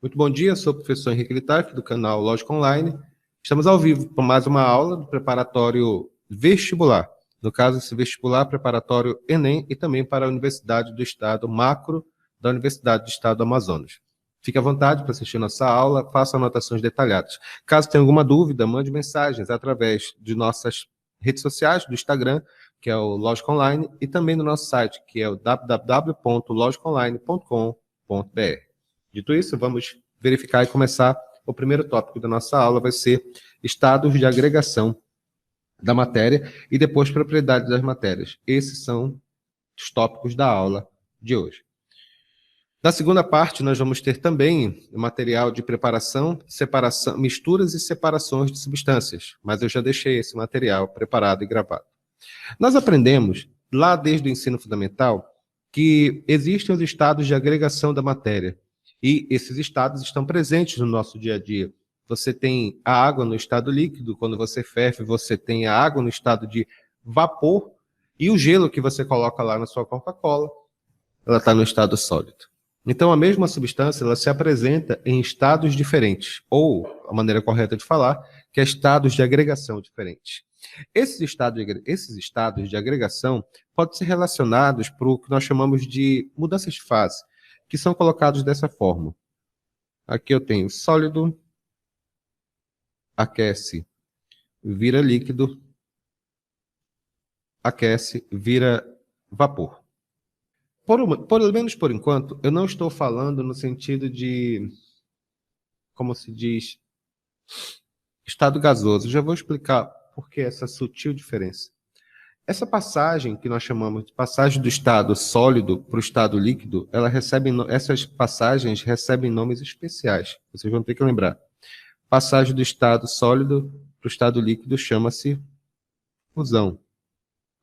Muito bom dia, sou o professor Henrique Littaf, do canal Lógica Online. Estamos ao vivo para mais uma aula do preparatório vestibular. No caso, esse vestibular preparatório Enem e também para a Universidade do Estado Macro da Universidade do Estado do Amazonas. Fique à vontade para assistir nossa aula, faça anotações detalhadas. Caso tenha alguma dúvida, mande mensagens através de nossas redes sociais, do Instagram, que é o Lógica Online, e também do nosso site, que é o www.logicaonline.com.br. Dito isso, vamos verificar e começar. O primeiro tópico da nossa aula vai ser estados de agregação da matéria e depois propriedades das matérias. Esses são os tópicos da aula de hoje. Na segunda parte, nós vamos ter também o material de preparação, separação, misturas e separações de substâncias, mas eu já deixei esse material preparado e gravado. Nós aprendemos, lá desde o ensino fundamental, que existem os estados de agregação da matéria. E esses estados estão presentes no nosso dia a dia. Você tem a água no estado líquido, quando você ferve, você tem a água no estado de vapor, e o gelo que você coloca lá na sua Coca-Cola, ela está no estado sólido. Então, a mesma substância, ela se apresenta em estados diferentes, ou, a maneira correta de falar, que é estados de agregação diferentes. Esses estados de agregação podem ser relacionados para o que nós chamamos de mudanças de fase, que são colocados dessa forma. Aqui eu tenho sólido, aquece, vira líquido, aquece, vira vapor. Pelo menos por enquanto, eu não estou falando no sentido de, como se diz, estado gasoso. Já vou explicar por que essa sutil diferença. Essa passagem, que nós chamamos de passagem do estado sólido para o estado líquido, essas passagens recebem nomes especiais. Vocês vão ter que lembrar. Passagem do estado sólido para o estado líquido chama-se fusão.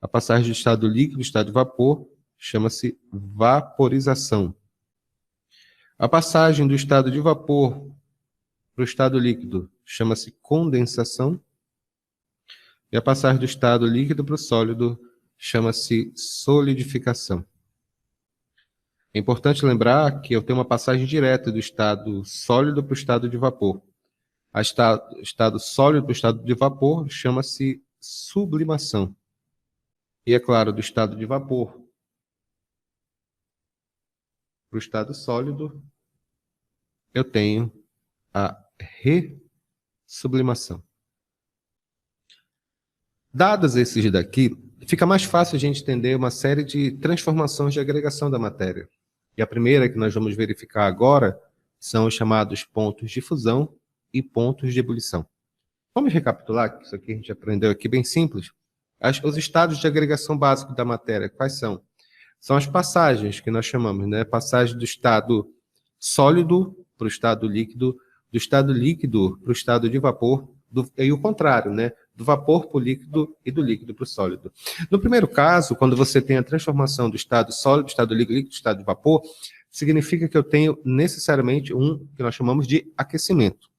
A passagem do estado líquido para o estado de vapor chama-se vaporização. A passagem do estado de vapor para o estado líquido chama-se condensação. E a passagem do estado líquido para o sólido chama-se solidificação. É importante lembrar que eu tenho uma passagem direta do estado sólido para o estado de vapor. O estado sólido para o estado de vapor chama-se sublimação. E, é claro, do estado de vapor para o estado sólido, eu tenho a ressublimação. Dados esses daqui, fica mais fácil a gente entender uma série de transformações de agregação da matéria. E a primeira que nós vamos verificar agora são os chamados pontos de fusão e pontos de ebulição. Vamos recapitular, que isso aqui a gente aprendeu aqui bem simples. Os estados de agregação básico da matéria, quais são? São as passagens que nós chamamos, né? Passagem do estado sólido para o estado líquido, do estado líquido para o estado de vapor, e o contrário, né? Do vapor para o líquido e do líquido para o sólido. No primeiro caso, quando você tem a transformação do estado sólido, estado líquido, estado de vapor, significa que eu tenho necessariamente um que nós chamamos de aquecimento.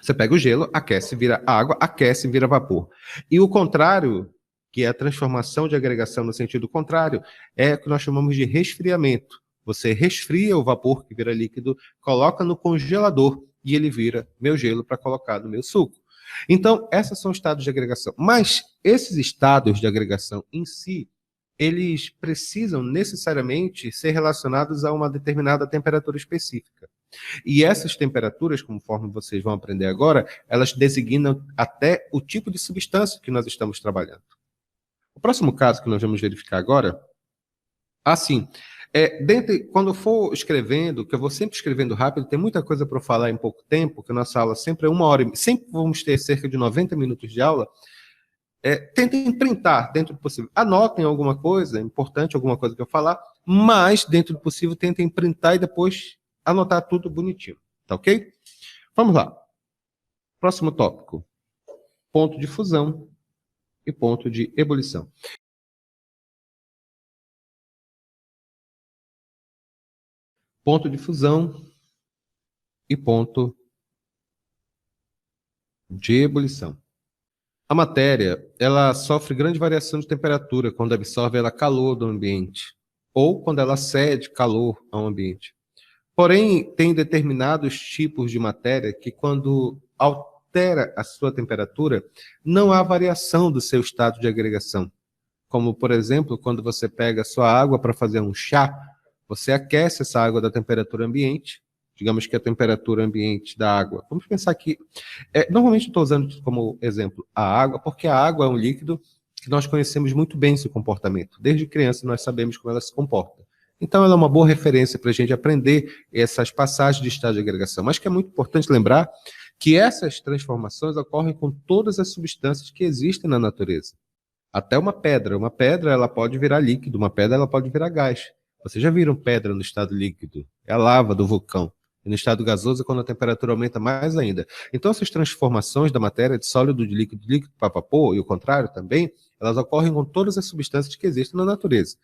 Você pega o gelo, aquece, vira água, aquece, vira vapor. E o contrário, que é a transformação de agregação no sentido contrário, é o que nós chamamos de resfriamento. Você resfria o vapor que vira líquido, coloca no congelador e ele vira meu gelo para colocar no meu suco. Então, esses são os estados de agregação. Mas esses estados de agregação em si, eles precisam necessariamente ser relacionados a uma determinada temperatura específica. E essas temperaturas, conforme vocês vão aprender agora, elas designam até o tipo de substância que nós estamos trabalhando. O próximo caso que nós vamos verificar agora, quando eu for escrevendo, que eu vou sempre escrevendo rápido, tem muita coisa para eu falar em pouco tempo, que a nossa aula sempre é 1 hora, sempre vamos ter cerca de 90 minutos de aula. Tentem printar dentro do possível. Anotem alguma coisa, é importante alguma coisa que eu falar, mas dentro do possível tentem printar e depois anotar tudo bonitinho, tá ok? Vamos lá. Próximo tópico. Ponto de fusão e ponto de ebulição. Ponto de fusão e ponto de ebulição. A matéria, ela sofre grande variação de temperatura quando absorve ela calor do ambiente ou quando ela cede calor ao ambiente. Porém, tem determinados tipos de matéria que, quando altera a sua temperatura, não há variação do seu estado de agregação. Como, por exemplo, quando você pega a sua água para fazer um chá, você aquece essa água da temperatura ambiente, digamos que a temperatura ambiente da água. Vamos pensar que, normalmente estou usando como exemplo a água, porque a água é um líquido que nós conhecemos muito bem seu comportamento. Desde criança nós sabemos como ela se comporta. Então, ela é uma boa referência para a gente aprender essas passagens de estado de agregação. Mas que é muito importante lembrar que essas transformações ocorrem com todas as substâncias que existem na natureza. Até uma pedra. Uma pedra ela pode virar líquido, uma pedra ela pode virar gás. Vocês já viram pedra no estado líquido? É a lava do vulcão. E no estado gasoso é quando a temperatura aumenta mais ainda. Então, essas transformações da matéria de sólido, de líquido para vapor, e o contrário também, elas ocorrem com todas as substâncias que existem na natureza.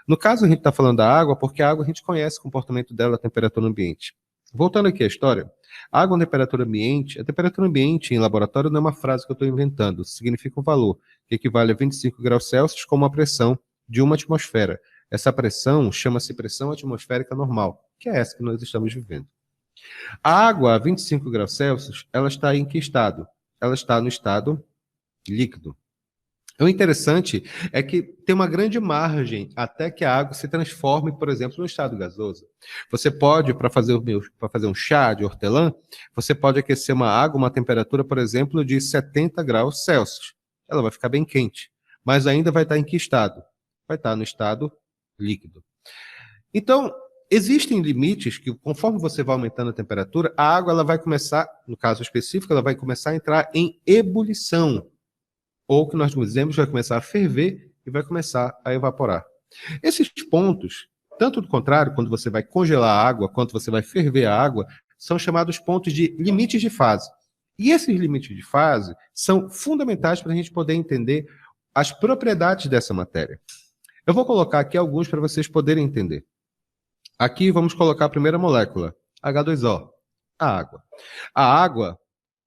No caso, a gente está falando da água, porque a água a gente conhece o comportamento dela, a temperatura ambiente. Voltando aqui à história, a água, a temperatura ambiente em laboratório não é uma frase que eu estou inventando, significa um valor, que equivale a 25 graus Celsius com uma pressão de uma atmosfera. Essa pressão chama-se pressão atmosférica normal, que é essa que nós estamos vivendo. A água a 25 graus Celsius, ela está em que estado? Ela está no estado líquido. O interessante é que tem uma grande margem até que a água se transforme, por exemplo, no estado gasoso. Você pode, para fazer um chá de hortelã, você pode aquecer uma água, uma temperatura, por exemplo, de 70 graus Celsius. Ela vai ficar bem quente, mas ainda vai estar em que estado? Vai estar no estado líquido. Então, existem limites que, conforme você vai aumentando a temperatura, a água ela vai começar, no caso específico, ela vai começar a entrar em ebulição. Ou que nós dizemos vai começar a ferver e vai começar a evaporar. Esses pontos, tanto do contrário, quando você vai congelar a água, quanto você vai ferver a água, são chamados pontos de limites de fase. E esses limites de fase são fundamentais para a gente poder entender as propriedades dessa matéria. Eu vou colocar aqui alguns para vocês poderem entender. Aqui vamos colocar a primeira molécula, H2O, a água. A água,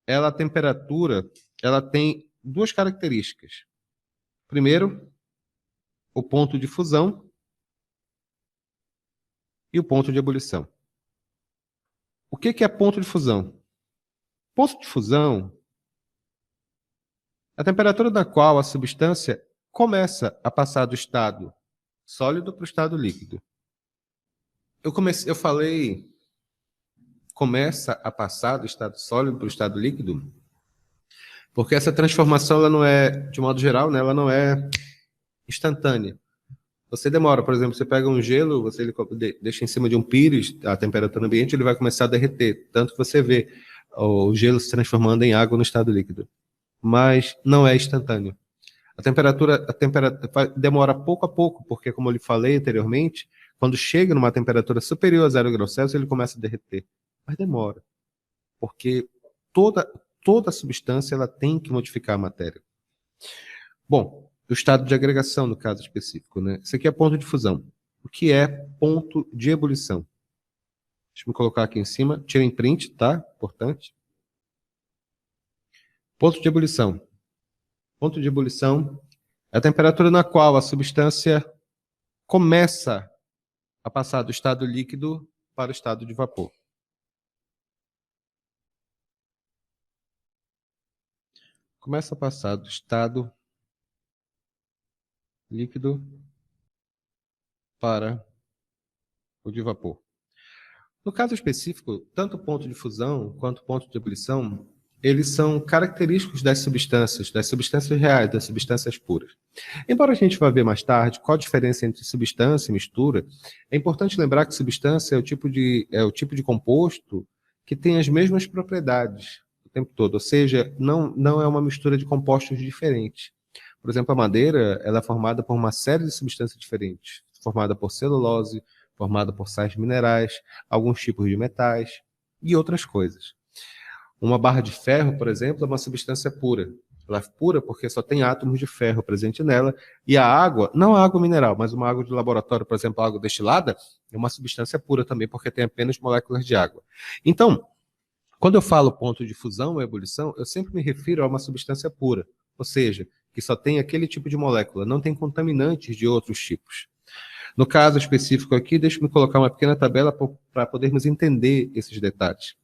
a temperatura, ela tem duas características. Primeiro, o ponto de fusão e o ponto de ebulição. O que é ponto de fusão? Ponto de fusão é a temperatura da qual a substância começa a passar do estado sólido para o estado líquido. Eu falei começa a passar do estado sólido para o estado líquido, porque essa transformação, ela não é, de modo geral, né, ela não é instantânea. Você demora, por exemplo, você pega um gelo, você deixa em cima de um pires, a temperatura ambiente, ele vai começar a derreter. Tanto que você vê o gelo se transformando em água no estado líquido. Mas não é instantâneo. A temperatura demora pouco a pouco, porque, como eu lhe falei anteriormente, quando chega numa temperatura superior a 0 graus Celsius, ele começa a derreter. Mas demora. Porque toda substância ela tem que modificar a matéria. Bom, o estado de agregação, no caso específico, né? Isso aqui é ponto de fusão. O que é ponto de ebulição? Deixa eu colocar aqui em cima. Tirem print, tá? Importante. Ponto de ebulição. Ponto de ebulição é a temperatura na qual a substância começa a passar do estado líquido para o estado de vapor. Começa a passar do estado líquido para o de vapor. No caso específico, tanto o ponto de fusão quanto o ponto de ebulição, eles são característicos das substâncias reais, das substâncias puras. Embora a gente vá ver mais tarde qual a diferença entre substância e mistura, é importante lembrar que substância é o tipo de composto que tem as mesmas propriedades o tempo todo, ou seja, não é uma mistura de compostos diferentes. Por exemplo, a madeira ela é formada por uma série de substâncias diferentes, formada por celulose, formada por sais minerais, alguns tipos de metais e outras coisas. Uma barra de ferro, por exemplo, é uma substância pura. Ela é pura porque só tem átomos de ferro presente nela, e a água, não a água mineral, mas uma água de laboratório, por exemplo, a água destilada, é uma substância pura também, porque tem apenas moléculas de água. Então, quando eu falo ponto de fusão ou ebulição, eu sempre me refiro a uma substância pura, ou seja, que só tem aquele tipo de molécula, não tem contaminantes de outros tipos. No caso específico aqui, deixe-me colocar uma pequena tabela para podermos entender esses detalhes.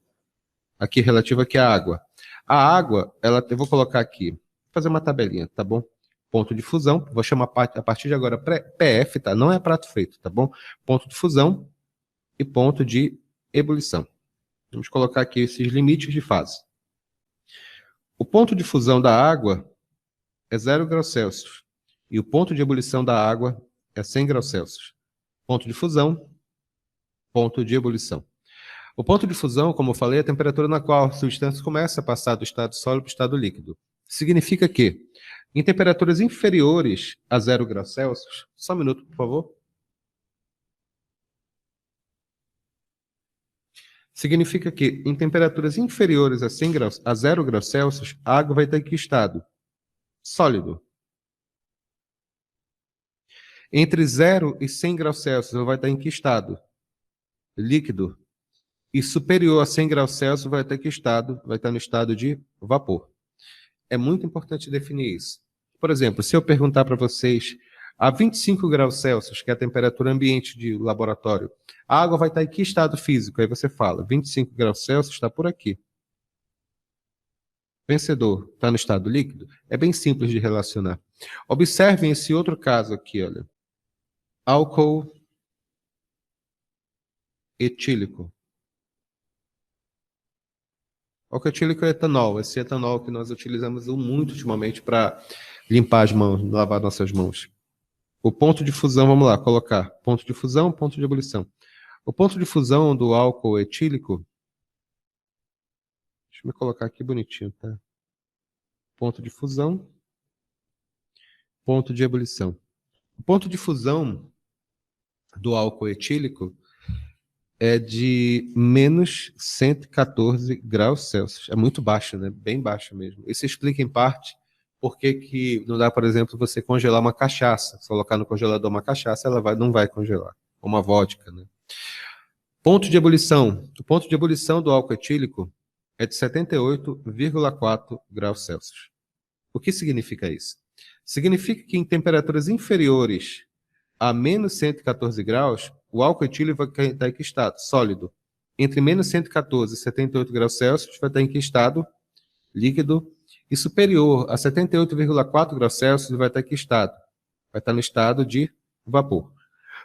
Aqui, relativo aqui à água. A água, eu vou colocar aqui, vou fazer uma tabelinha, tá bom? Ponto de fusão, vou chamar a partir de agora PF, tá? Não é prato feito, tá bom? Ponto de fusão e ponto de ebulição. Vamos colocar aqui esses limites de fase. O ponto de fusão da água é 0 graus Celsius. E o ponto de ebulição da água é 100 graus Celsius. Ponto de fusão, ponto de ebulição. O ponto de fusão, como eu falei, é a temperatura na qual a substância começa a passar do estado sólido para o estado líquido. Significa que, em temperaturas inferiores a 0 graus Celsius... Só um minuto, por favor. Significa que, em temperaturas inferiores a 0 graus Celsius, a água vai ter que estado sólido. Entre 0 e 100 graus Celsius, ela vai estar em que estado? Líquido. E superior a 100 graus Celsius, vai estar no estado de vapor. É muito importante definir isso. Por exemplo, se eu perguntar para vocês, a 25 graus Celsius, que é a temperatura ambiente de laboratório, a água vai estar em que estado físico? Aí você fala, 25 graus Celsius está por aqui. Vencedor, está no estado líquido? É bem simples de relacionar. Observem esse outro caso aqui, olha. Álcool etílico. Álcool etílico é etanol. Esse etanol que nós utilizamos muito ultimamente para limpar as mãos, lavar nossas mãos. O ponto de fusão, vamos lá, colocar. Ponto de fusão, ponto de ebulição. O ponto de fusão do álcool etílico... Deixa eu colocar aqui bonitinho, tá? Ponto de fusão, ponto de ebulição. O ponto de fusão do álcool etílico é de menos 114 graus Celsius. É muito baixo, né? Bem baixo mesmo. Isso explica, em parte, por que não dá, por exemplo, você congelar uma cachaça. Se colocar no congelador uma cachaça, ela não vai congelar. Ou uma vodka, né? Ponto de ebulição. O ponto de ebulição do álcool etílico é de 78,4 graus Celsius. O que significa isso? Significa que em temperaturas inferiores a menos 114 graus, o álcool etílico vai estar em que estado? Sólido. Entre menos 114 e 78 graus Celsius, vai estar em que estado? Líquido. E superior a 78,4 graus Celsius, vai estar em que estado? Vai estar no estado de vapor.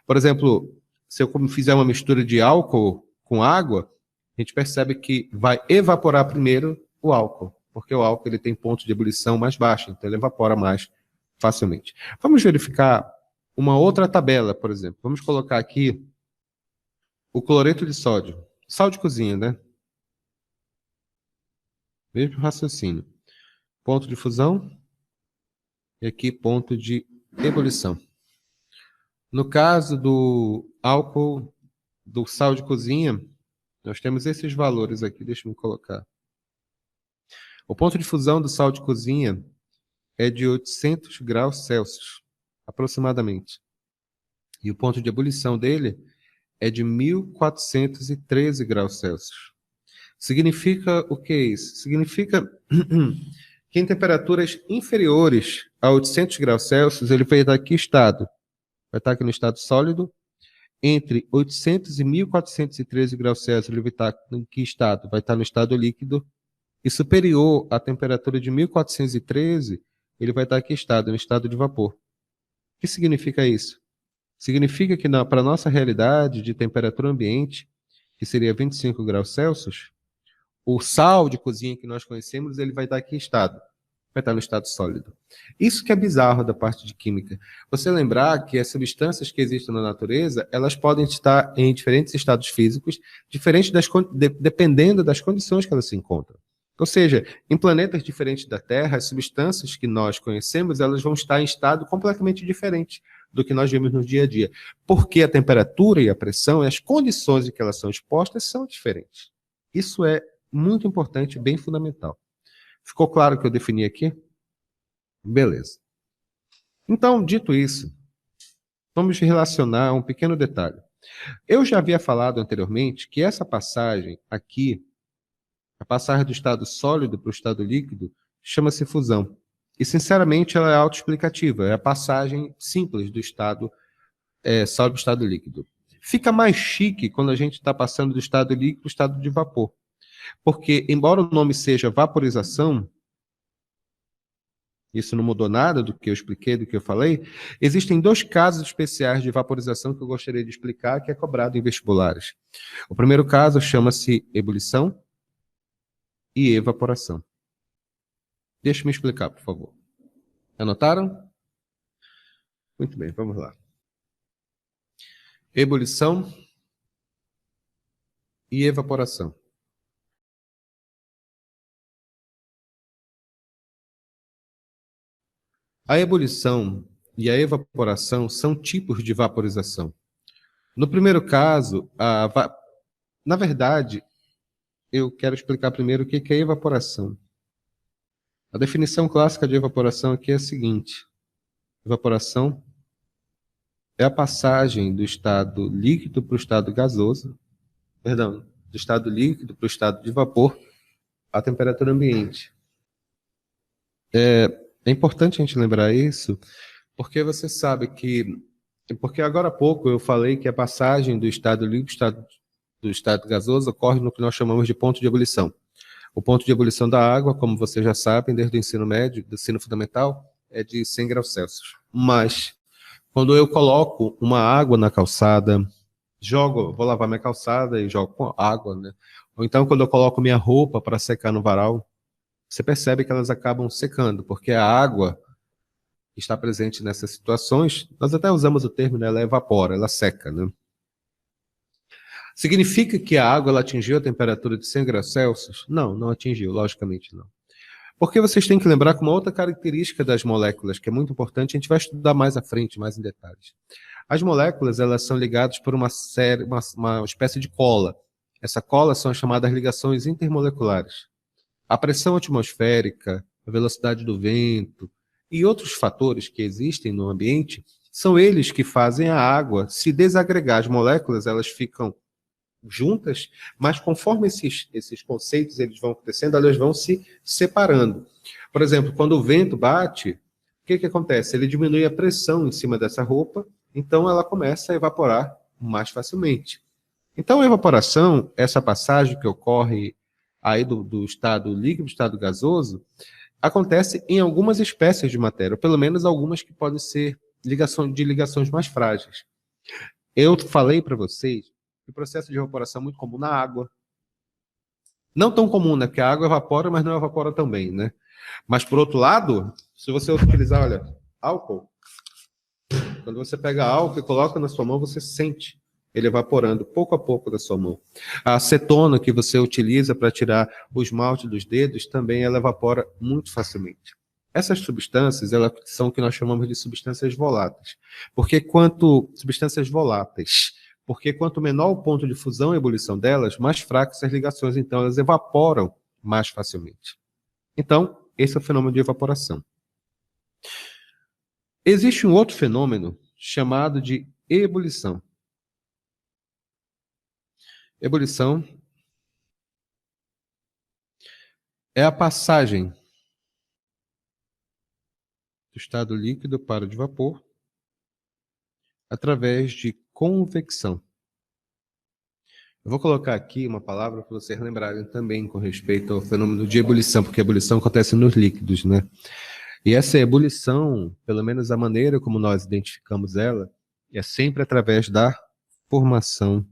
Por exemplo, se eu fizer uma mistura de álcool com água, a gente percebe que vai evaporar primeiro o álcool, porque o álcool ele tem ponto de ebulição mais baixo, então ele evapora mais facilmente. Vamos verificar uma outra tabela, por exemplo. Vamos colocar aqui o cloreto de sódio. Sal de cozinha, né? Mesmo raciocínio. Ponto de fusão. E aqui ponto de ebulição. No caso do álcool, do sal de cozinha, nós temos esses valores aqui. Deixa eu colocar. O ponto de fusão do sal de cozinha é de 800 graus Celsius, aproximadamente. E o ponto de ebulição dele é de 1413 graus Celsius. Significa o que é isso? Significa que em temperaturas inferiores a 800 graus Celsius, ele vai estar aqui estado. Vai estar aqui no estado sólido. Entre 800 e 1413 graus Celsius, ele vai estar em que estado? Vai estar no estado líquido. E superior à temperatura de 1413, ele vai estar aqui estado, no estado de vapor. O que significa isso? Significa que para a nossa realidade de temperatura ambiente, que seria 25 graus Celsius, o sal de cozinha que nós conhecemos, ele vai estar aqui em estado. Vai estar no estado sólido. Isso que é bizarro da parte de química. Você lembrar que as substâncias que existem na natureza, elas podem estar em diferentes estados físicos, dependendo das condições que elas se encontram. Ou seja, em planetas diferentes da Terra, as substâncias que nós conhecemos, elas vão estar em estado completamente diferente do que nós vemos no dia a dia. Porque a temperatura e a pressão e as condições em que elas são expostas são diferentes. Isso é muito importante, bem fundamental. Ficou claro o que eu defini aqui? Beleza. Então, dito isso, vamos relacionar um pequeno detalhe. Eu já havia falado anteriormente que essa passagem aqui, a passagem do estado sólido para o estado líquido, chama-se fusão. E, sinceramente, ela é autoexplicativa. É a passagem simples do estado sólido para o estado líquido. Fica mais chique quando a gente está passando do estado líquido para o estado de vapor. Porque, embora o nome seja vaporização, isso não mudou nada do que eu expliquei, do que eu falei, existem 2 casos especiais de vaporização que eu gostaria de explicar, que é cobrado em vestibulares. O primeiro caso chama-se ebulição e evaporação. Deixa-me explicar, por favor. Anotaram? Muito bem, vamos lá. Ebulição e evaporação. A ebulição e a evaporação são tipos de vaporização. No primeiro caso, na verdade, eu quero explicar primeiro o que é evaporação. A definição clássica de evaporação aqui é a seguinte: evaporação é a passagem do estado líquido para o estado gasoso, perdão, do estado líquido para o estado de vapor à temperatura ambiente. É importante a gente lembrar isso, porque você sabe porque agora há pouco eu falei que a passagem do estado líquido do estado gasoso ocorre no que nós chamamos de ponto de ebulição. O ponto de ebulição da água, como vocês já sabem, desde o ensino médio, do ensino fundamental, é de 100 graus Celsius. Mas, quando eu coloco uma água na calçada, vou lavar minha calçada e jogo com água, né? Ou então, quando eu coloco minha roupa para secar no varal, você percebe que elas acabam secando, porque a água que está presente nessas situações, nós até usamos o termo, né? Ela evapora, ela seca, né? Significa que a água ela atingiu a temperatura de 100 graus Celsius? Não, não atingiu, logicamente não. Porque vocês têm que lembrar que uma outra característica das moléculas, que é muito importante, a gente vai estudar mais à frente, mais em detalhes. As moléculas, elas são ligadas por uma espécie de cola. Essa cola são as chamadas ligações intermoleculares. A pressão atmosférica, a velocidade do vento e outros fatores que existem no ambiente, são eles que fazem a água se desagregar. As moléculas, elas ficam juntas, mas conforme esses conceitos eles vão acontecendo, elas vão se separando. Por exemplo, quando o vento bate, o que acontece? Ele diminui a pressão em cima dessa roupa, então ela começa a evaporar mais facilmente. Então, a evaporação, essa passagem que ocorre aí do estado líquido para o estado gasoso, acontece em algumas espécies de matéria, ou pelo menos algumas que podem ser ligações mais frágeis. Eu falei para vocês que o processo de evaporação é muito comum na água. Não tão comum, né? Porque a água evapora, mas não evapora tão bem, né? Mas, por outro lado, se você utilizar, olha, álcool, quando você pega álcool e coloca na sua mão, você sente ele evaporando pouco a pouco da sua mão. A acetona que você utiliza para tirar o esmalte dos dedos, também ela evapora muito facilmente. Essas substâncias, elas são o que nós chamamos de substâncias voláteis. Substâncias voláteis. Porque quanto menor o ponto de fusão e ebulição delas, mais fracas as ligações, então elas evaporam mais facilmente. Então, esse é o fenômeno de evaporação. Existe um outro fenômeno chamado de ebulição. Ebulição é a passagem do estado líquido para o de vapor através de convecção. Eu vou colocar aqui uma palavra para vocês lembrarem também com respeito ao fenômeno de ebulição, porque a ebulição acontece nos líquidos, né? E essa ebulição, pelo menos a maneira como nós identificamos ela, é sempre através da formação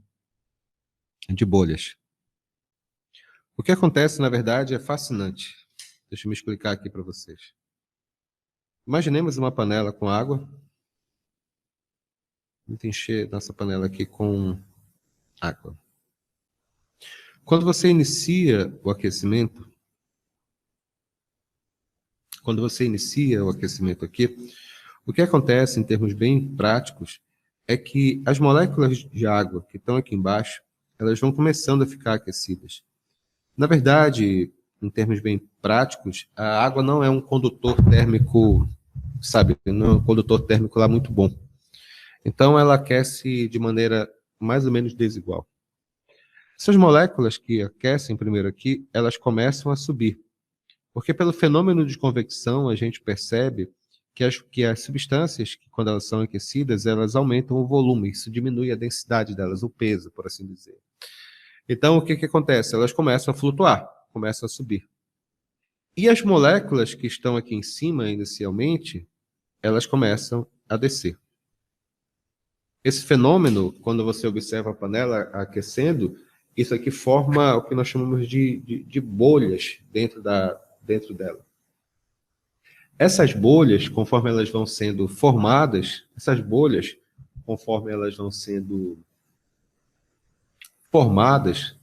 de bolhas. O que acontece, na verdade, é fascinante. Deixa eu me explicar aqui para vocês. Imaginemos uma panela com água. Vamos encher nossa panela aqui com água. Quando você inicia o aquecimento, aqui, o que acontece em termos bem práticos é que as moléculas de água que estão aqui embaixo, elas vão começando a ficar aquecidas. Na verdade, em termos bem práticos, a água não é um condutor térmico, sabe, não é um condutor térmico lá muito bom. Então, ela aquece de maneira mais ou menos desigual. Essas moléculas que aquecem primeiro aqui, elas começam a subir. Porque pelo fenômeno de convecção, a gente percebe que as substâncias, quando elas são aquecidas, elas aumentam o volume, isso diminui a densidade delas, o peso, por assim dizer. Então, o que que acontece? Elas começam a flutuar, começam a subir. E as moléculas que estão aqui em cima, inicialmente, elas começam a descer. Esse fenômeno, quando você observa a panela aquecendo, isso aqui forma o que nós chamamos de bolhas dentro dela. Essas bolhas, conforme elas vão sendo formadas, essas bolhas, conforme elas vão sendo formadas,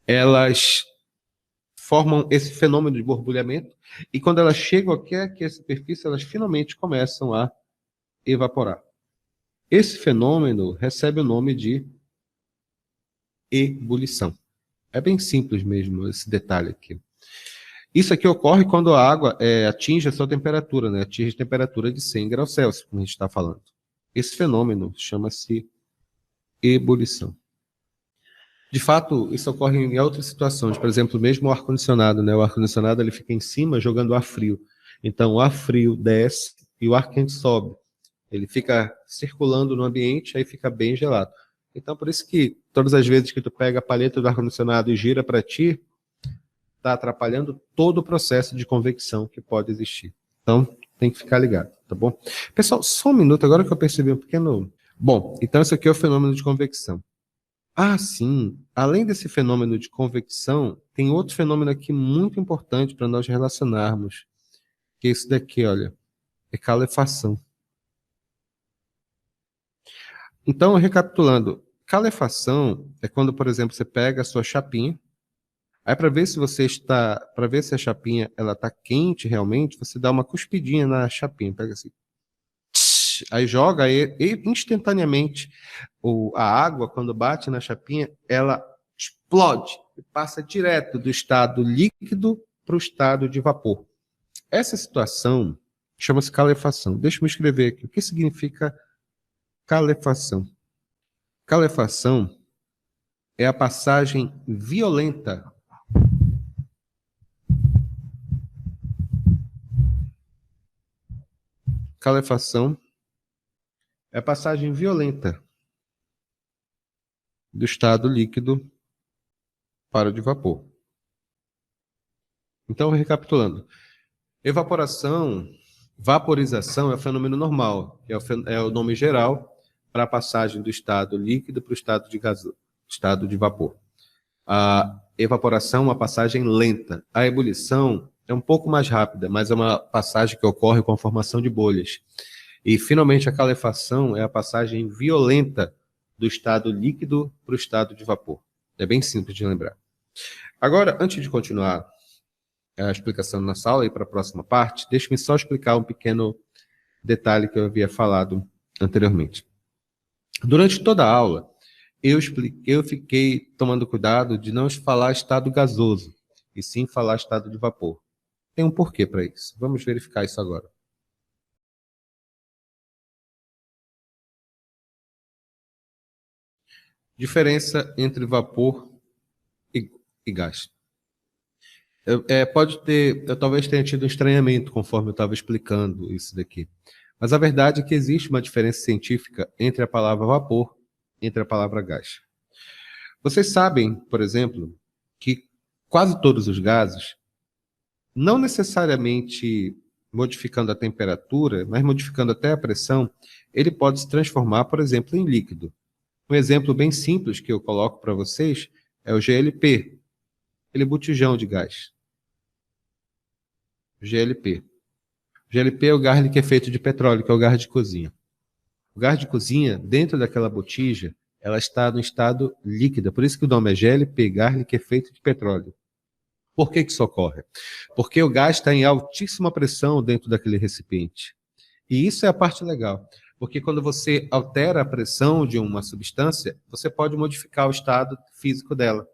elas formam esse fenômeno de borbulhamento, e quando elas chegam aqui à superfície, elas finalmente começam a evaporar. Esse fenômeno recebe o nome de ebulição. É bem simples mesmo esse detalhe aqui. Isso aqui ocorre quando a água atinge a sua temperatura, né? Atinge a temperatura de 100 graus Celsius, como a gente está falando. Esse fenômeno chama-se ebulição. De fato, isso ocorre em outras situações. Por exemplo, mesmo o ar-condicionado, né? O ar-condicionado ele fica em cima jogando ar frio. Então, o ar frio desce e o ar quente sobe. Ele fica circulando no ambiente, aí fica bem gelado. Então, por isso que todas as vezes que tu pega a palheta do ar-condicionado e gira para ti, está atrapalhando todo o processo de convecção que pode existir. Então, tem que ficar ligado, tá bom? Pessoal, só um minuto, agora que eu percebi um pequeno... Bom, então isso aqui é o fenômeno de convecção. Ah, sim, além desse fenômeno de convecção, tem outro fenômeno aqui muito importante para nós relacionarmos, que é esse daqui, olha, é calefação. Então, recapitulando, calefação é quando, por exemplo, você pega a sua chapinha, aí para ver se a chapinha ela tá quente realmente, você dá uma cuspidinha na chapinha, pega assim, aí joga e instantaneamente a água quando bate na chapinha, ela explode e passa direto do estado líquido para o estado de vapor. Essa situação chama-se calefação. Deixa eu escrever aqui. O que significa calefação? Calefação é a passagem violenta Calefação é a passagem violenta do estado líquido para o de vapor. Então, recapitulando. Evaporação, vaporização é o fenômeno normal, que é o nome geral para a passagem do estado líquido para o estado de vapor. A evaporação é uma passagem lenta. A ebulição é um pouco mais rápida, mas é uma passagem que ocorre com a formação de bolhas. E, finalmente, a calefação é a passagem violenta do estado líquido para o estado de vapor. É bem simples de lembrar. Agora, antes de continuar a explicação na sala e para a próxima parte, deixe-me só explicar um pequeno detalhe que eu havia falado anteriormente. Durante toda a aula, eu fiquei tomando cuidado de não falar estado gasoso, e sim falar estado de vapor. Tem um porquê para isso. Vamos verificar isso agora. Diferença entre vapor e gás. Eu talvez tenha tido um estranhamento conforme eu estava explicando isso daqui. Mas a verdade é que existe uma diferença científica entre a palavra vapor e entre a palavra gás. Vocês sabem, por exemplo, que quase todos os gases, não necessariamente modificando a temperatura, mas modificando até a pressão, ele pode se transformar, por exemplo, em líquido. Um exemplo bem simples que eu coloco para vocês é o GLP, aquele botijão de gás. GLP. GLP é o gás que é feito de petróleo, que é o gás de cozinha. O gás de cozinha, dentro daquela botija, ela está no estado líquida. Por isso que o nome é GLP, gás que é feito de petróleo. Por que isso ocorre? Porque o gás está em altíssima pressão dentro daquele recipiente. E isso é a parte legal. Porque quando você altera a pressão de uma substância, você pode modificar o estado físico dela.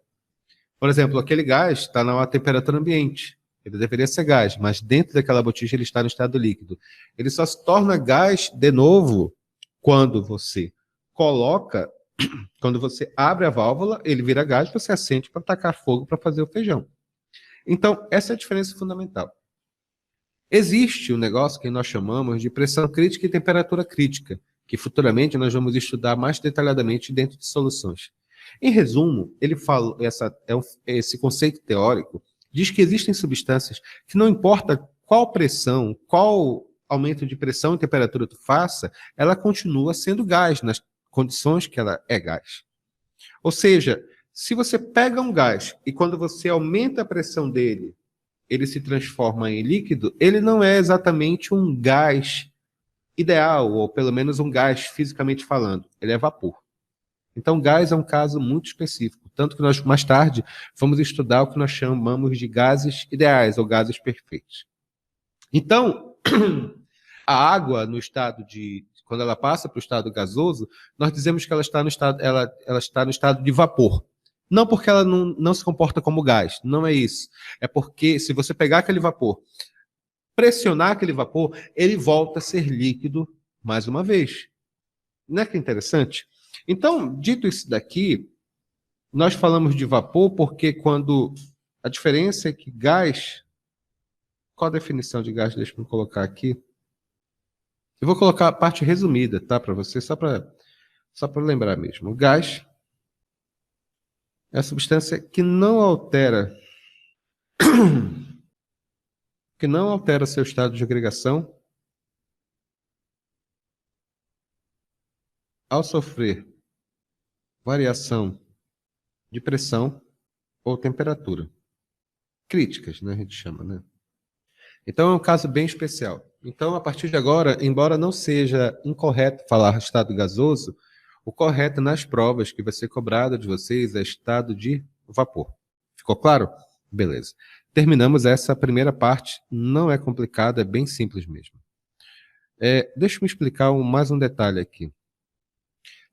Por exemplo, aquele gás está na temperatura ambiente. Ele deveria ser gás, mas dentro daquela botija ele está no estado líquido. Ele só se torna gás de novo quando você quando você abre a válvula, ele vira gás, você acende para tacar fogo para fazer o feijão. Então, essa é a diferença fundamental. Existe um negócio que nós chamamos de pressão crítica e temperatura crítica, que futuramente nós vamos estudar mais detalhadamente dentro de soluções. Em resumo, ele fala, esse conceito teórico diz que existem substâncias que não importa qual pressão, qual aumento de pressão e temperatura tu faça, ela continua sendo gás nas condições que ela é gás. Ou seja, se você pega um gás e quando você aumenta a pressão dele, ele se transforma em líquido, ele não é exatamente um gás ideal, ou pelo menos um gás fisicamente falando. Ele é vapor. Então, gás é um caso muito específico, tanto que nós, mais tarde, vamos estudar o que nós chamamos de gases ideais, ou gases perfeitos. Então, a água, no estado de... quando ela passa para o estado gasoso, nós dizemos que ela está no estado, ela está no estado de vapor. Não porque ela não se comporta como gás, não é isso. É porque se você pegar aquele vapor, pressionar aquele vapor, ele volta a ser líquido mais uma vez. Não é que é interessante? Então, dito isso daqui, nós falamos de vapor porque quando a diferença é que gás... Qual a definição de gás? Deixa eu colocar aqui. Eu vou colocar a parte resumida, tá, para você, só para lembrar mesmo. O gás é a substância que não altera seu estado de agregação ao sofrer variação de pressão ou temperatura. Críticas, né, a gente chama, né? Então é um caso bem especial. Então, a partir de agora, embora não seja incorreto falar estado gasoso, o correto nas provas que vai ser cobrado de vocês é estado de vapor. Ficou claro? Beleza. Terminamos essa primeira parte. Não é complicado, é bem simples mesmo. Deixa eu me explicar mais um detalhe aqui.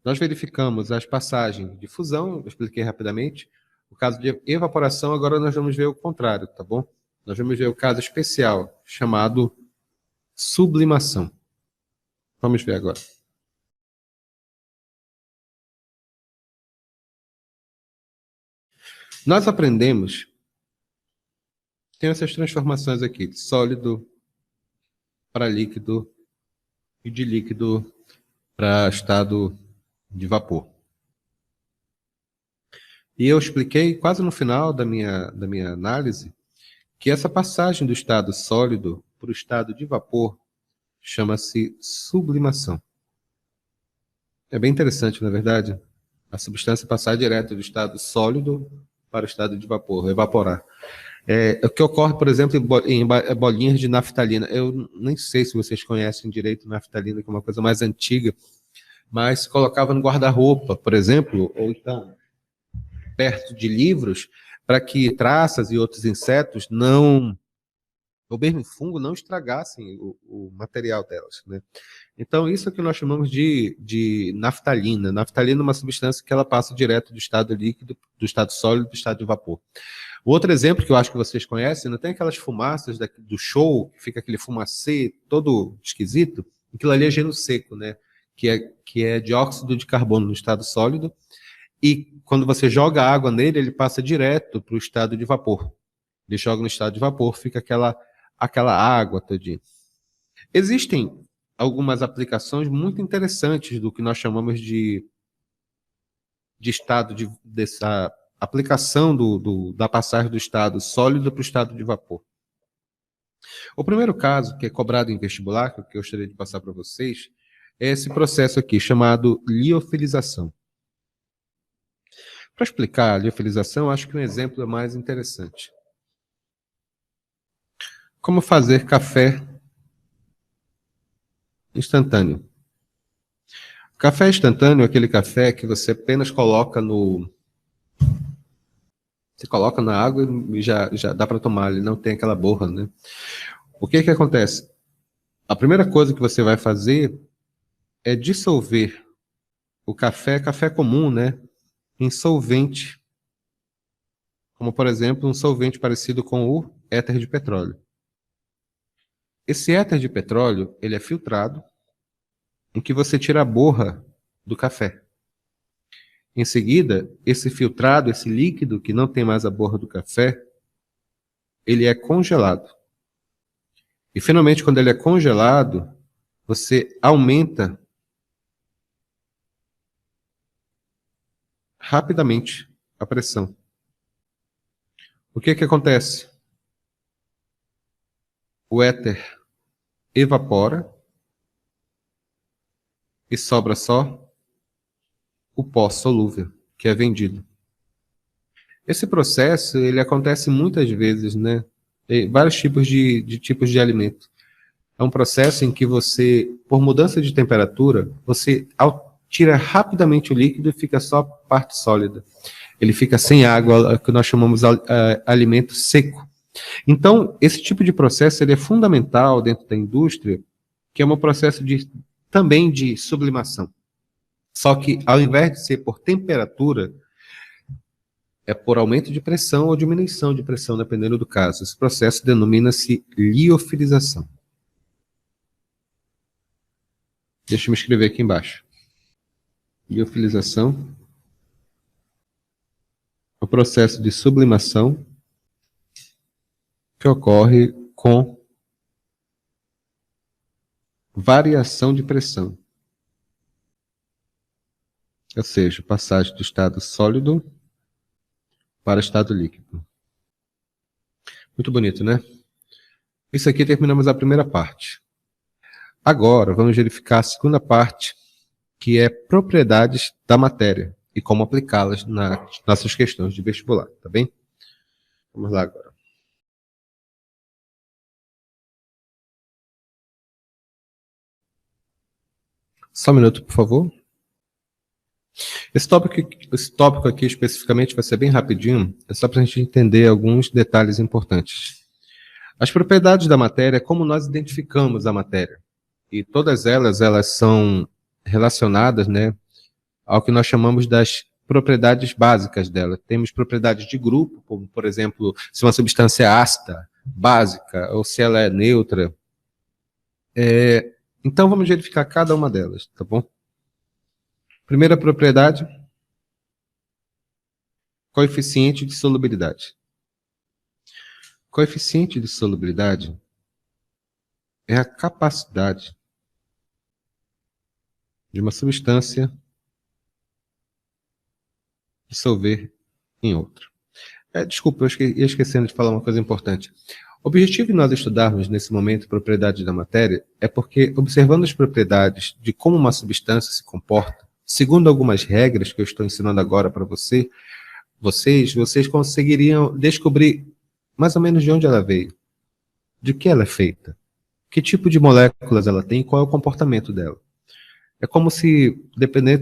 Nós verificamos as passagens de fusão, eu expliquei rapidamente. O caso de evaporação, agora nós vamos ver o contrário, tá bom? Nós vamos ver o caso especial, chamado sublimação. Vamos ver agora. Nós aprendemos, tem essas transformações aqui, de sólido para líquido e de líquido para estado de vapor. E eu expliquei quase no final da minha análise que essa passagem do estado sólido para o estado de vapor chama-se sublimação. É bem interessante, na verdade, a substância passar direto do estado sólido para o estado de vapor, evaporar. O que ocorre, por exemplo, em bolinhas de naftalina. Eu nem sei se vocês conhecem direito naftalina, que é uma coisa mais antiga, mas se colocava no guarda-roupa, por exemplo, ou então perto de livros, para que traças e outros insetos ou mesmo fungo, não estragassem o material delas, né? Então, isso é o que nós chamamos de naftalina. Naftalina é uma substância que ela passa direto do estado líquido, do estado sólido, do estado de vapor. O outro exemplo que eu acho que vocês conhecem, não tem aquelas fumaças do show, que fica aquele fumacê todo esquisito? Aquilo ali é gelo seco, né? Que é dióxido de carbono no estado sólido, e quando você joga água nele, ele passa direto para o estado de vapor. Ele joga no estado de vapor, fica aquela água todinha. Existem algumas aplicações muito interessantes do que nós chamamos de estado dessa aplicação da passagem do estado sólido para o estado de vapor. O primeiro caso, que é cobrado em vestibular, que eu gostaria de passar para vocês, é esse processo aqui, chamado liofilização. Para explicar a liofilização, acho que um exemplo é mais interessante. Como fazer café instantâneo. Café instantâneo é aquele café que você apenas coloca Você coloca na água e já dá para tomar, ele não tem aquela borra, né? O que acontece? A primeira coisa que você vai fazer é dissolver o café comum, né, em solvente, como, por exemplo, um solvente parecido com o éter de petróleo. Esse éter de petróleo, ele é filtrado, em que você tira a borra do café. Em seguida, esse filtrado, esse líquido que não tem mais a borra do café, ele é congelado. E, finalmente, quando ele é congelado, você aumenta rapidamente a pressão. O que acontece? O éter evapora e sobra só o pó solúvel, que é vendido. Esse processo, ele acontece muitas vezes, né? Em vários tipos de alimento. É um processo em que você, por mudança de temperatura, você tira rapidamente o líquido e fica só a parte sólida. Ele fica sem água, que nós chamamos de alimento seco. Então, esse tipo de processo ele é fundamental dentro da indústria, que é um processo também de sublimação. Só que, ao invés de ser por temperatura, é por aumento de pressão ou diminuição de pressão, dependendo do caso. Esse processo denomina-se liofilização. Deixa eu me escrever aqui embaixo. Liofilização é o processo de sublimação que ocorre com variação de pressão. Ou seja, passagem do estado sólido para estado líquido. Muito bonito, né? Isso aqui terminamos a primeira parte. Agora, vamos verificar a segunda parte, que é propriedades da matéria e como aplicá-las nas nossas questões de vestibular, tá bem? Vamos lá agora. Só um minuto, por favor. Esse tópico aqui especificamente vai ser bem rapidinho, é só para a gente entender alguns detalhes importantes. As propriedades da matéria é como nós identificamos a matéria. E todas elas são relacionadas, né, ao que nós chamamos das propriedades básicas dela. Temos propriedades de grupo, como, por exemplo, se uma substância é ácida, básica, ou se ela é neutra. Então, vamos verificar cada uma delas, tá bom? Primeira propriedade, coeficiente de solubilidade. Coeficiente de solubilidade é a capacidade de uma substância dissolver em outra. Desculpa, eu ia esquecendo de falar uma coisa importante. O objetivo de nós estudarmos nesse momento propriedades da matéria é porque, observando as propriedades de como uma substância se comporta, segundo algumas regras que eu estou ensinando agora para vocês conseguiriam descobrir mais ou menos de onde ela veio, de que ela é feita, que tipo de moléculas ela tem e qual é o comportamento dela. É como se,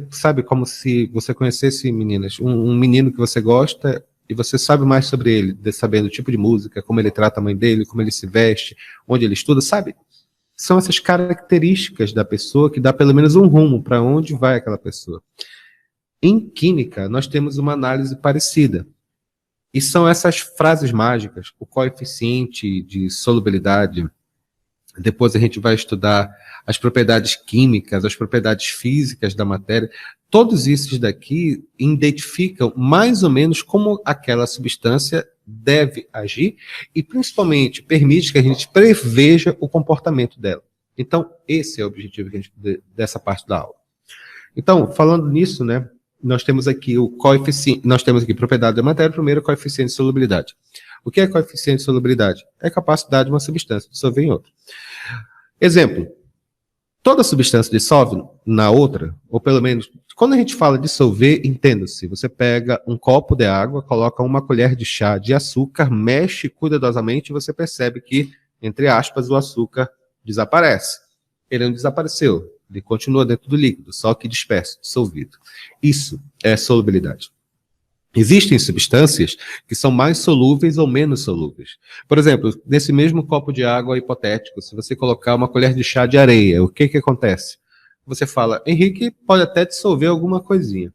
sabe, como se você conhecesse, meninas, um menino que você gosta e você sabe mais sobre ele, sabendo o tipo de música, como ele trata a mãe dele, como ele se veste, onde ele estuda, sabe? São essas características da pessoa que dá pelo menos um rumo para onde vai aquela pessoa. Em química, nós temos uma análise parecida. E são essas frases mágicas, o coeficiente de solubilidade. Depois a gente vai estudar as propriedades químicas, as propriedades físicas da matéria. Todos esses daqui identificam mais ou menos como aquela substância deve agir e, principalmente, permite que a gente preveja o comportamento dela. Então, esse é o objetivo dessa parte da aula. Então, falando nisso, né, nós temos aqui o coeficiente, nós temos aqui propriedade da matéria, primeiro coeficiente de solubilidade. O que é coeficiente de solubilidade? É a capacidade de uma substância dissolver em outra. Exemplo, toda substância dissolve na outra, ou pelo menos, quando a gente fala dissolver, entenda-se, você pega um copo de água, coloca uma colher de chá de açúcar, mexe cuidadosamente e você percebe que, entre aspas, o açúcar desaparece. Ele não desapareceu, ele continua dentro do líquido, só que disperso, dissolvido. Isso é solubilidade. Existem substâncias que são mais solúveis ou menos solúveis. Por exemplo, nesse mesmo copo de água hipotético, se você colocar uma colher de chá de areia, o que acontece? Você fala, Henrique, pode até dissolver alguma coisinha.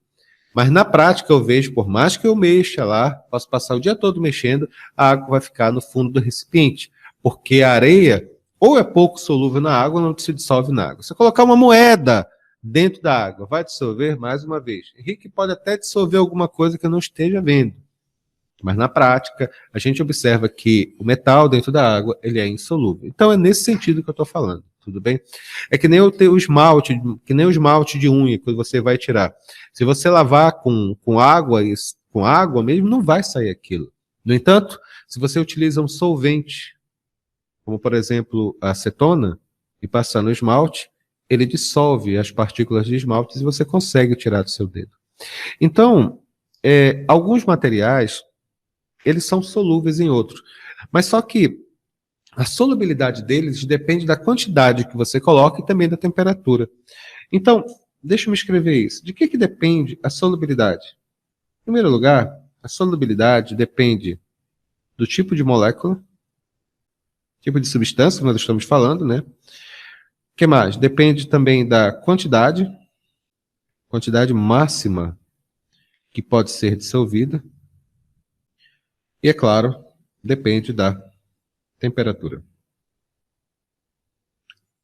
Mas na prática eu vejo, por mais que eu mexa lá, posso passar o dia todo mexendo, a água vai ficar no fundo do recipiente. Porque a areia ou é pouco solúvel na água ou não se dissolve na água. Se eu colocar uma moeda dentro da água, vai dissolver mais uma vez. Henrique pode até dissolver alguma coisa que eu não esteja vendo. Mas na prática, a gente observa que o metal dentro da água, ele é insolúvel. Então é nesse sentido que eu estou falando, tudo bem? É que nem o esmalte, que nem o esmalte de unha que você vai tirar. Se você lavar com água mesmo, não vai sair aquilo. No entanto, se você utiliza um solvente, como por exemplo a acetona, e passar no esmalte, ele dissolve as partículas de esmalte e você consegue tirar do seu dedo. Então, alguns materiais, eles são solúveis em outros. Mas só que a solubilidade deles depende da quantidade que você coloca e também da temperatura. Então, deixa eu me escrever isso. De que depende a solubilidade? Em primeiro lugar, a solubilidade depende do tipo de molécula, tipo de substância que nós estamos falando, né? O que mais? Depende também da quantidade máxima que pode ser dissolvida. E, é claro, depende da temperatura.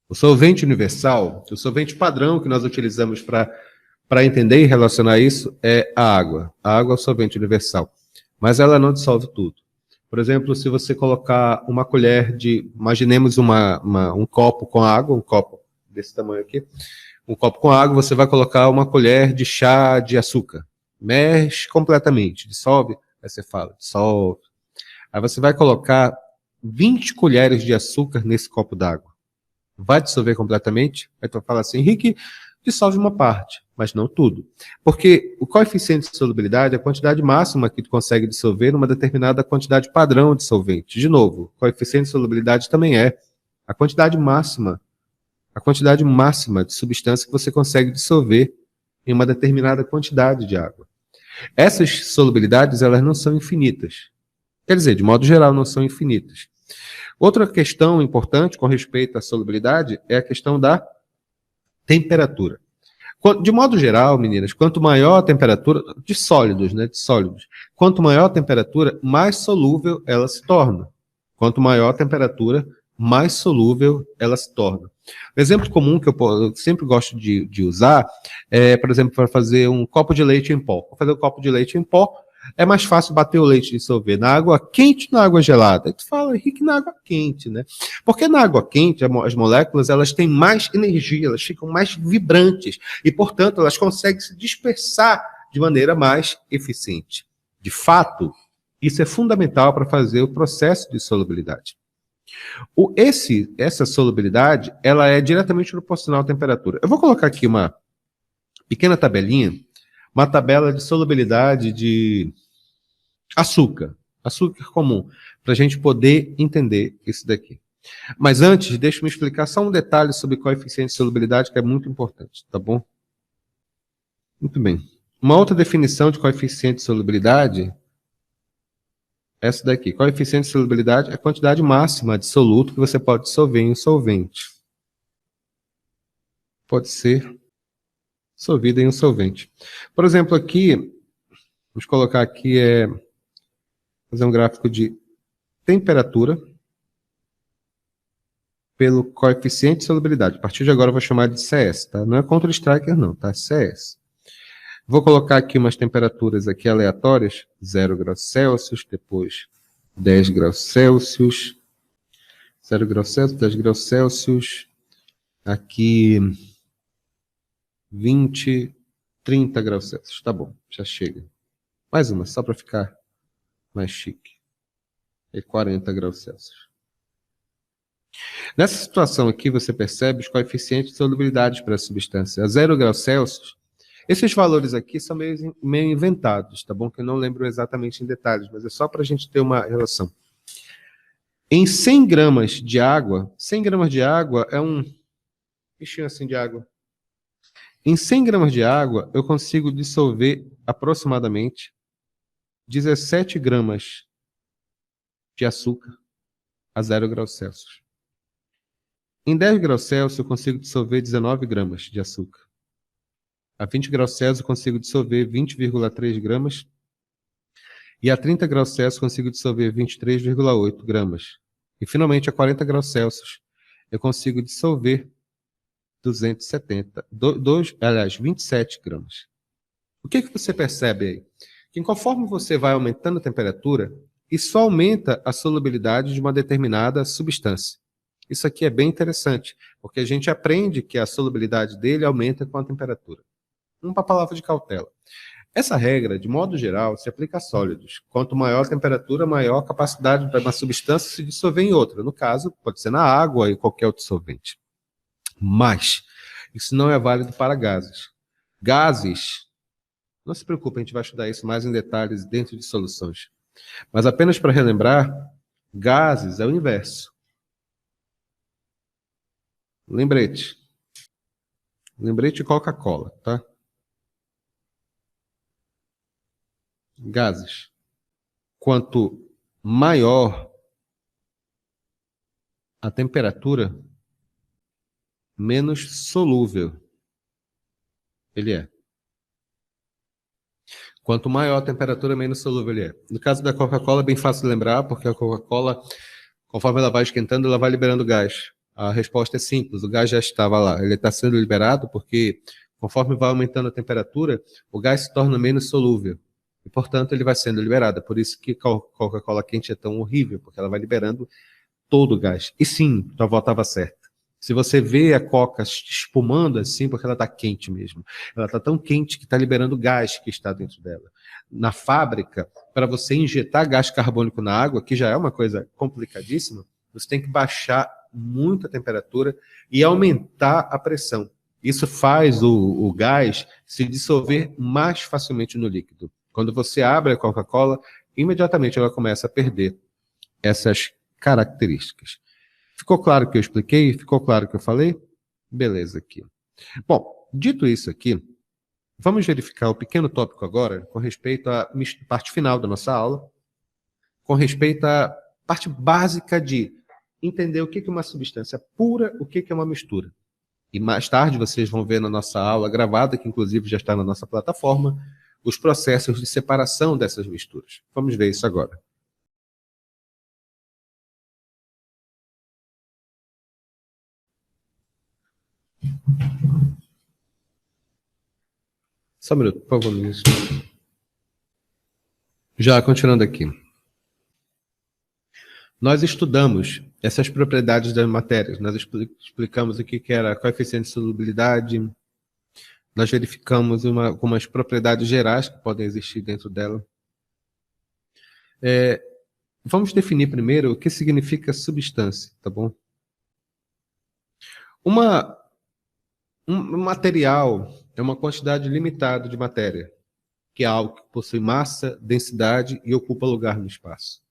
O solvente universal, o solvente padrão que nós utilizamos para entender e relacionar isso é a água. A água é o solvente universal, mas ela não dissolve tudo. Por exemplo, se você colocar uma colher imaginemos um copo com água, um copo desse tamanho aqui, um copo com água, você vai colocar uma colher de chá de açúcar. Mexe completamente, dissolve, aí você fala, dissolve. Aí você vai colocar 20 colheres de açúcar nesse copo d'água. Vai dissolver completamente? Aí tu fala assim, Henrique, dissolve uma parte, mas não tudo. Porque o coeficiente de solubilidade é a quantidade máxima que tu consegue dissolver numa determinada quantidade padrão de solvente. De novo, o coeficiente de solubilidade também é a quantidade máxima de substância que você consegue dissolver em uma determinada quantidade de água. Essas solubilidades, elas não são infinitas. Quer dizer, de modo geral, não são infinitas. Outra questão importante com respeito à solubilidade é a questão da temperatura. De modo geral, meninas, quanto maior a temperatura, de sólidos, quanto maior a temperatura, mais solúvel ela se torna. Quanto maior a temperatura, mais solúvel ela se torna. Um exemplo comum que eu sempre gosto de usar é, por exemplo, para fazer um copo de leite em pó. Para fazer um copo de leite em pó, é mais fácil bater o leite e dissolver na água quente ou na água gelada? Aí tu fala, Henrique, na água quente, né? Porque na água quente, as moléculas, elas têm mais energia, elas ficam mais vibrantes e, portanto, elas conseguem se dispersar de maneira mais eficiente. De fato, isso é fundamental para fazer o processo de solubilidade. Essa solubilidade, ela é diretamente proporcional à temperatura. Eu vou colocar aqui uma pequena tabelinha, uma tabela de solubilidade de açúcar comum, para a gente poder entender isso daqui. Mas antes, deixa eu me explicar só um detalhe sobre coeficiente de solubilidade que é muito importante, tá bom? Muito bem. Uma outra definição de coeficiente de solubilidade, essa daqui. Coeficiente de solubilidade é a quantidade máxima de soluto que você pode dissolver em um solvente. Pode ser dissolvida em um solvente. Por exemplo, aqui, vamos colocar aqui, fazer um gráfico de temperatura pelo coeficiente de solubilidade. A partir de agora eu vou chamar de CS, tá? Não é Counter-Strike não, tá? CS. Vou colocar aqui umas temperaturas aqui aleatórias, 0 graus Celsius, depois 10 graus Celsius, 0 graus Celsius, 10 graus Celsius, aqui 20, 30 graus Celsius. Tá bom, já chega. Mais uma, só para ficar mais chique. E 40 graus Celsius. Nessa situação aqui, você percebe os coeficientes de solubilidade para a substância. A 0 graus Celsius, esses valores aqui são meio inventados, tá bom? Que eu não lembro exatamente em detalhes, mas é só para a gente ter uma relação. Em 100 gramas de água, 100 gramas de água é um bichinho assim de água. Em 100 gramas de água, eu consigo dissolver aproximadamente 17 gramas de açúcar a 0 graus Celsius. Em 10 graus Celsius, eu consigo dissolver 19 gramas de açúcar. A 20 graus Celsius, eu consigo dissolver 20,3 gramas. E a 30 graus Celsius, eu consigo dissolver 23,8 gramas. E, finalmente, a 40 graus Celsius, eu consigo dissolver 27 gramas. O que você percebe aí? que conforme você vai aumentando a temperatura, isso aumenta a solubilidade de uma determinada substância. Isso aqui é bem interessante, porque a gente aprende que a solubilidade dele aumenta com a temperatura. Uma palavra de cautela. Essa regra, de modo geral, se aplica a sólidos. Quanto maior a temperatura, maior a capacidade de uma substância se dissolver em outra. No caso, pode ser na água ou em qualquer outro solvente. Mas isso não é válido para gases. Gases, não se preocupe, a gente vai estudar isso mais em detalhes dentro de soluções. Mas apenas para relembrar, gases é o inverso. Lembrete. Lembrete de Coca-Cola, tá? Gases. Quanto maior a temperatura, menos solúvel ele é. Quanto maior a temperatura, menos solúvel ele é. No caso da Coca-Cola, é bem fácil de lembrar, porque a Coca-Cola, conforme ela vai esquentando, ela vai liberando gás. A resposta é simples, o gás já estava lá. Ele está sendo liberado porque, conforme vai aumentando a temperatura, o gás se torna menos solúvel. E, portanto, ele vai sendo liberado. É por isso que Coca-Cola quente é tão horrível, porque ela vai liberando todo o gás. E sim, tua avó estava certa. Se você vê a coca espumando assim, porque ela está quente mesmo. Ela está tão quente que está liberando o gás que está dentro dela. Na fábrica, para você injetar gás carbônico na água, que já é uma coisa complicadíssima, você tem que baixar muito a temperatura e aumentar a pressão. Isso faz o gás se dissolver mais facilmente no líquido. Quando você abre a Coca-Cola, imediatamente ela começa a perder essas características. Ficou claro que eu expliquei? Ficou claro que eu falei? Beleza aqui. Bom, dito isso aqui, vamos verificar o pequeno tópico agora com respeito à parte final da nossa aula, com respeito à parte básica de entender o que é uma substância pura, o que é uma mistura. E mais tarde vocês vão ver na nossa aula gravada, que inclusive já está na nossa plataforma, os processos de separação dessas misturas. Vamos ver isso agora. Só um minuto, por favor, ministro. Já continuando aqui. Nós estudamos essas propriedades das matérias. Nós explicamos o que era coeficiente de solubilidade. Nós verificamos algumas propriedades gerais que podem existir dentro dela. Vamos definir primeiro o que significa substância, tá bom? Um material é uma quantidade limitada de matéria, que é algo que possui massa, densidade e ocupa lugar no espaço.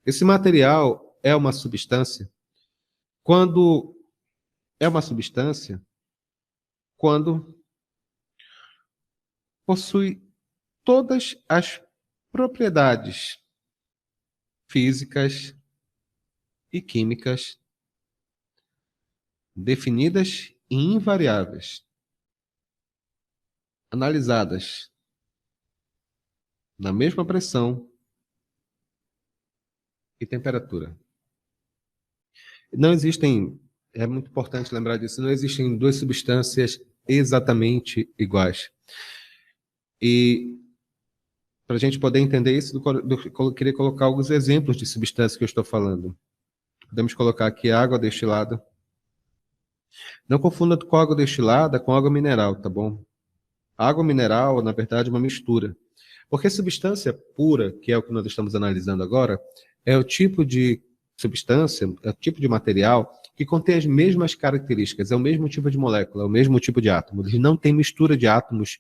Esse material é uma substância quando possui todas as propriedades físicas e químicas definidas e invariáveis, analisadas na mesma pressão e temperatura. Não existem, é muito importante lembrar disso, não existem duas substâncias exatamente iguais. E para a gente poder entender isso, eu queria colocar alguns exemplos de substâncias que eu estou falando. Podemos colocar aqui água destilada. Não confunda com água destilada com água mineral, tá bom? Água mineral, na verdade, é uma mistura. Porque substância pura, que é o que nós estamos analisando agora, é o tipo de substância, é o tipo de material que contém as mesmas características, é o mesmo tipo de molécula, é o mesmo tipo de átomo. Eles não têm mistura de átomos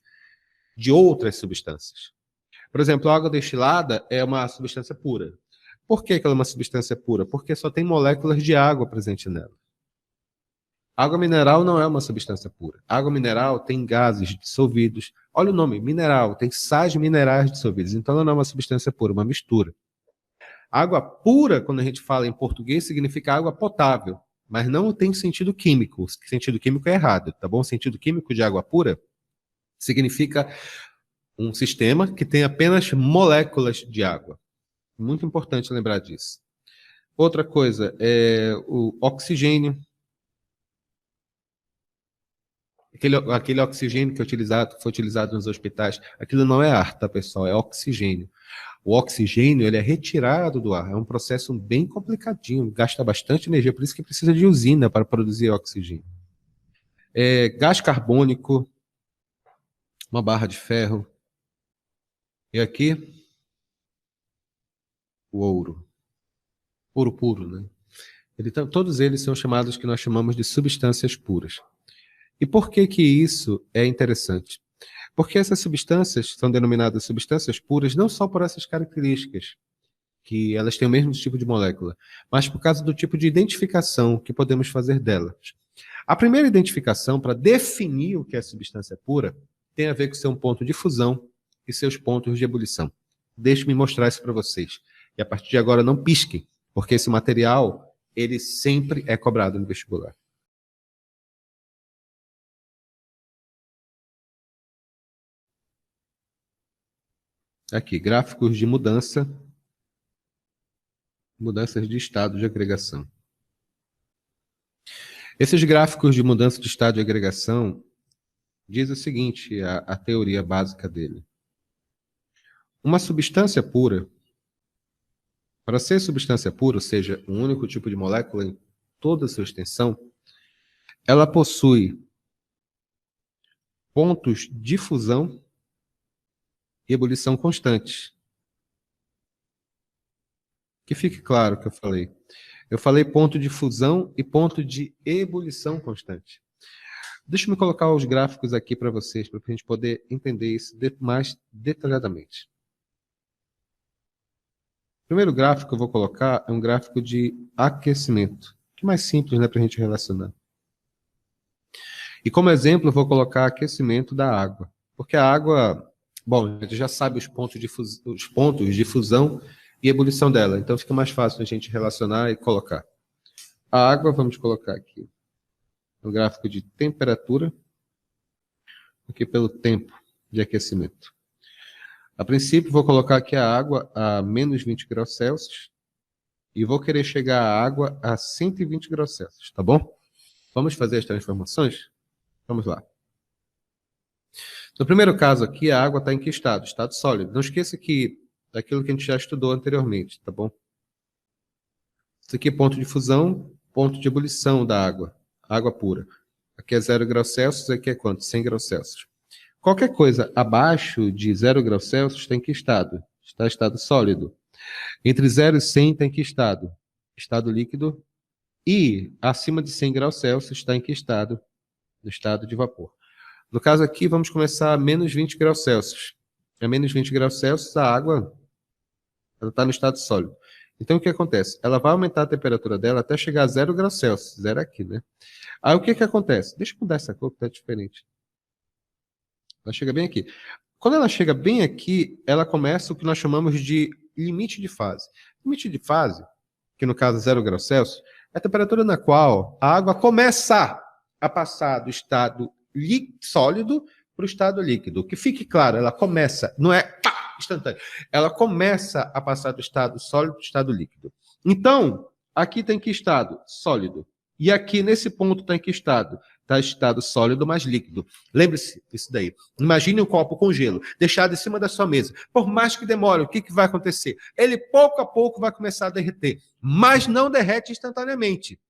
de outras substâncias. Por exemplo, a água destilada é uma substância pura. Por que ela é uma substância pura? Porque só tem moléculas de água presente nela. Água mineral não é uma substância pura. Água mineral tem gases dissolvidos. Olha o nome, mineral, tem sais minerais dissolvidos. Então ela não é uma substância pura, uma mistura. Água pura, quando a gente fala em português, significa água potável, mas não tem sentido químico. O sentido químico é errado, tá bom? O sentido químico de água pura significa um sistema que tem apenas moléculas de água. Muito importante lembrar disso. Outra coisa é o oxigênio. Aquele oxigênio que foi utilizado nos hospitais, aquilo não é ar, tá, pessoal? É oxigênio. O oxigênio, ele é retirado do ar. É um processo bem complicadinho, gasta bastante energia, por isso que precisa de usina para produzir oxigênio. Gás carbônico, uma barra de ferro. E aqui, o ouro. Ouro puro, né? Todos eles são chamados que nós chamamos de substâncias puras. E por que que isso é interessante? Porque essas substâncias são denominadas substâncias puras não só por essas características, que elas têm o mesmo tipo de molécula, mas por causa do tipo de identificação que podemos fazer delas. A primeira identificação, para definir o que é substância pura, tem a ver com seu ponto de fusão e seus pontos de ebulição. Deixe-me mostrar isso para vocês. E a partir de agora não pisquem, porque esse material, ele sempre é cobrado no vestibular. Aqui, gráficos de mudanças de estado de agregação. Esses gráficos de mudança de estado de agregação diz o seguinte, a teoria básica dele. Uma substância pura, para ser substância pura, ou seja, um único tipo de molécula em toda a sua extensão, ela possui pontos de fusão e ebulição constantes. Que fique claro o que eu falei. Eu falei ponto de fusão e ponto de ebulição constante. Deixa eu colocar os gráficos aqui para vocês, para a gente poder entender isso mais detalhadamente. O primeiro gráfico que eu vou colocar é um gráfico de aquecimento, que é mais simples, né, para a gente relacionar. E como exemplo, eu vou colocar aquecimento da água. Porque a água, bom, a gente já sabe os pontos de fusão e ebulição dela, então fica mais fácil a gente relacionar e colocar. A água, vamos colocar aqui no gráfico de temperatura, aqui pelo tempo de aquecimento. A princípio, vou colocar aqui a água a menos 20 graus Celsius e vou querer chegar a água a 120 graus Celsius, tá bom? Vamos fazer as transformações? Vamos lá. No primeiro caso aqui, a água está em que estado? Estado sólido. Não esqueça que daquilo que a gente já estudou anteriormente, tá bom? Isso aqui é ponto de fusão, ponto de ebulição da água, água pura. Aqui é 0 graus Celsius, aqui é quanto? 100 graus Celsius. Qualquer coisa abaixo de 0 graus Celsius tem que estado? Está em estado sólido. Entre 0 e 100 tem que estado? Estado líquido. E acima de 100 graus Celsius está em que estado? No estado de vapor. No caso aqui, vamos começar a menos 20 graus Celsius. A menos 20 graus Celsius, a água está no estado sólido. Então, o que acontece? Ela vai aumentar a temperatura dela até chegar a 0 graus Celsius. 0 aqui, né? Aí, o que acontece? Deixa eu mudar essa cor, que está diferente. Ela chega bem aqui. Quando ela chega bem aqui, ela começa o que nós chamamos de limite de fase. Limite de fase, que no caso é 0 graus Celsius, é a temperatura na qual a água começa a passar do estado sólido para o estado líquido. Que fique claro, ela começa, não é instantâneo, ela começa a passar do estado sólido para o estado líquido. Então, aqui tem que estado? Sólido. E aqui, nesse ponto, tem que estado? Está estado sólido, mas líquido. Lembre-se disso daí. Imagine um copo com gelo, deixado em cima da sua mesa. Por mais que demore, o que vai acontecer? Ele, pouco a pouco, vai começar a derreter. Mas não derrete instantaneamente.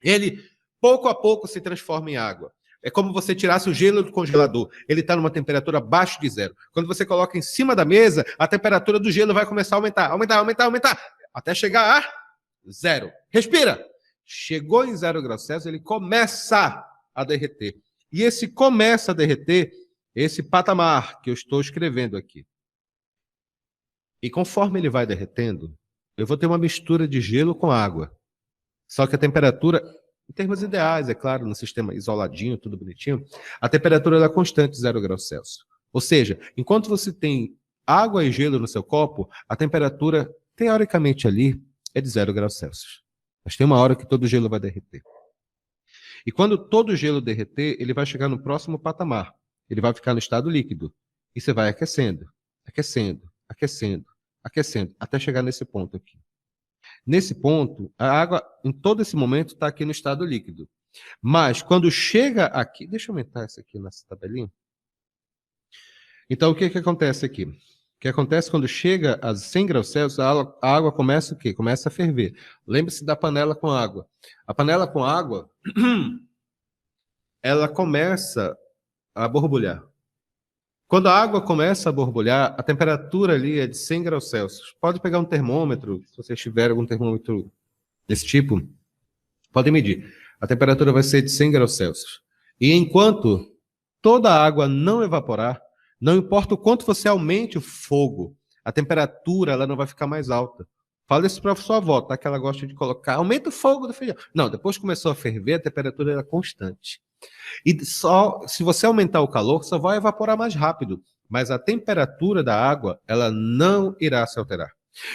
Ele, pouco a pouco, se transforma em água. É como você tirasse o gelo do congelador. Ele está numa temperatura abaixo de 0. Quando você coloca em cima da mesa, a temperatura do gelo vai começar a aumentar, até chegar a 0. Respira! Chegou em 0 graus Celsius, ele começa a derreter. E esse começa a derreter, esse patamar que eu estou escrevendo aqui. E conforme ele vai derretendo, eu vou ter uma mistura de gelo com água. Só que a temperatura, em termos ideais, é claro, no sistema isoladinho, tudo bonitinho, a temperatura é constante, 0 graus Celsius. Ou seja, enquanto você tem água e gelo no seu copo, a temperatura, teoricamente ali, é de 0 graus Celsius. Mas tem uma hora que todo o gelo vai derreter. E quando todo o gelo derreter, ele vai chegar no próximo patamar. Ele vai ficar no estado líquido. E você vai aquecendo, até chegar nesse ponto aqui. Nesse ponto, a água, em todo esse momento, está aqui no estado líquido. Mas quando chega aqui, deixa eu aumentar isso aqui nessa tabelinha. Então, o que acontece aqui? O que acontece quando chega a 100 graus Celsius, a água começa o quê? Começa a ferver. Lembre-se da panela com água. A panela com água, ela começa a borbulhar. Quando a água começa a borbulhar, a temperatura ali é de 100 graus Celsius. Pode pegar um termômetro, se você tiver algum termômetro desse tipo, pode medir. A temperatura vai ser de 100 graus Celsius. E enquanto toda a água não evaporar, não importa o quanto você aumente o fogo, a temperatura ela não vai ficar mais alta. Fala isso para sua avó, tá? Que ela gosta de colocar, aumenta o fogo do feijão. Não, depois que começou a ferver, a temperatura era constante. E só se você aumentar o calor, só vai evaporar mais rápido. Mas a temperatura da água, ela não irá se alterar.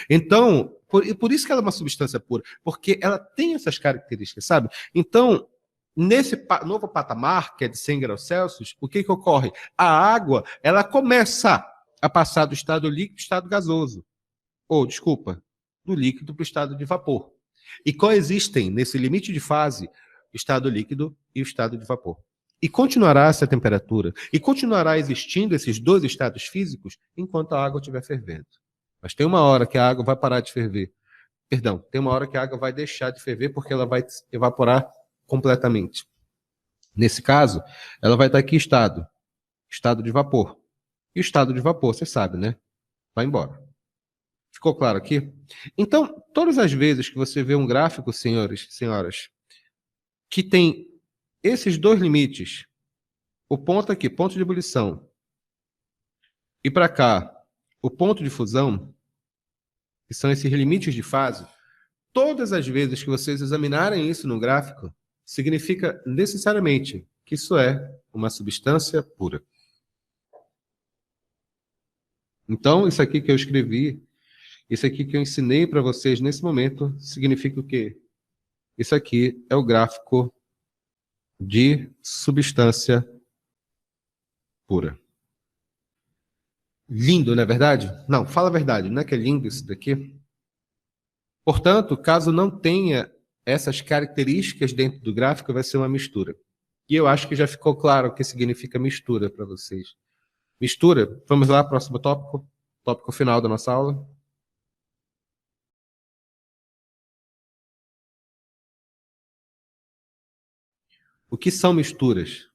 Então, por isso que ela é uma substância pura, porque ela tem essas características, sabe? Então, nesse novo patamar, que é de 100 graus Celsius, o que ocorre? A água, ela começa a passar do estado líquido para o estado gasoso. Ou, desculpa, do líquido para o estado de vapor. E coexistem, nesse limite de fase, o estado líquido e o estado de vapor. E continuará essa temperatura, e continuará existindo esses dois estados físicos enquanto a água estiver fervendo. Mas tem uma hora que a água vai parar de ferver. Perdão, tem uma hora que a água vai deixar de ferver porque ela vai evaporar completamente. Nesse caso, ela vai estar aqui estado de vapor. E o estado de vapor, você sabe, né? Vai embora. Ficou claro aqui? Então, todas as vezes que você vê um gráfico, senhores e senhoras, que tem esses dois limites, o ponto aqui, ponto de ebulição, e para cá, o ponto de fusão, que são esses limites de fase, todas as vezes que vocês examinarem isso no gráfico, significa necessariamente que isso é uma substância pura. Então, isso aqui que eu escrevi, isso aqui que eu ensinei para vocês nesse momento, significa o quê? Isso aqui é o gráfico de substância pura. Lindo, não é verdade? Não, fala a verdade, não é que é lindo isso daqui? Portanto, caso não tenha essas características dentro do gráfico, vai ser uma mistura. E eu acho que já ficou claro o que significa mistura para vocês. Mistura, vamos lá, próximo tópico final da nossa aula. O que são misturas?